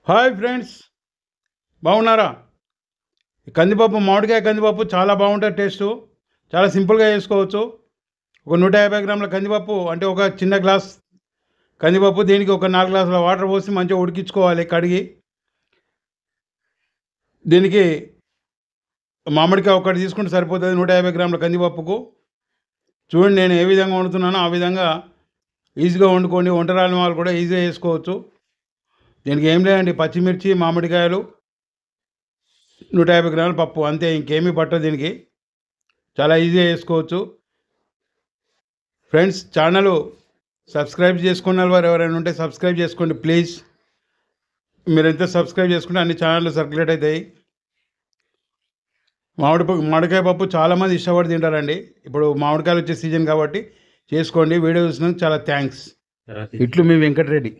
Hi friends, బాగున్నారా? కందిపప్పు, మామిడికాయ కందిపప్పు చాలా బాగుంటుంది. టేస్టు చాలా సింపుల్గా చేసుకోవచ్చు. ఒక 150 గ్రాముల కందిపప్పు అంటే ఒక చిన్న గ్లాస్ కందిపప్పు, దీనికి ఒక 4 గ్లాసుల వాటర్ పోసి మంచిగా ఉడికించుకోవాలి కడిగి. దీనికి మామిడికాయ ఒకటి తీసుకుంటే సరిపోతుంది 150 గ్రాముల కందిపప్పుకు. చూడండి నేను ఏ విధంగా వండుతున్నానో ఆ విధంగా ఈజీగా వండుకోండి. వంట రాని వాళ్ళు కూడా ఈజీగా చేసుకోవచ్చు. దీనికి ఏం లేదండి, పచ్చిమిర్చి, మామిడికాయలు, 150 గ్రాముల పప్పు, అంతే. ఇంకేమీ పట్టదు దీనికి. చాలా ఈజీగా చేసుకోవచ్చు. ఫ్రెండ్స్, ఛానల్ సబ్స్క్రైబ్ చేసుకున్న వారు ఎవరైనా ఉంటే సబ్స్క్రైబ్ చేసుకోండి ప్లీజ్. మీరు ఎంత సబ్స్క్రైబ్ చేసుకుంటే అన్ని ఛానళ్ళు సర్క్యులేట్ అవుతాయి. మామిడికాయ పప్పు చాలామంది ఇష్టపడి తింటారండి. ఇప్పుడు మామిడికాయలు వచ్చే సీజన్ కాబట్టి చేసుకోండి. వీడియో చూసినందుకు చాలా థ్యాంక్స్. ఇట్లు మీ వెంకటరెడ్డి.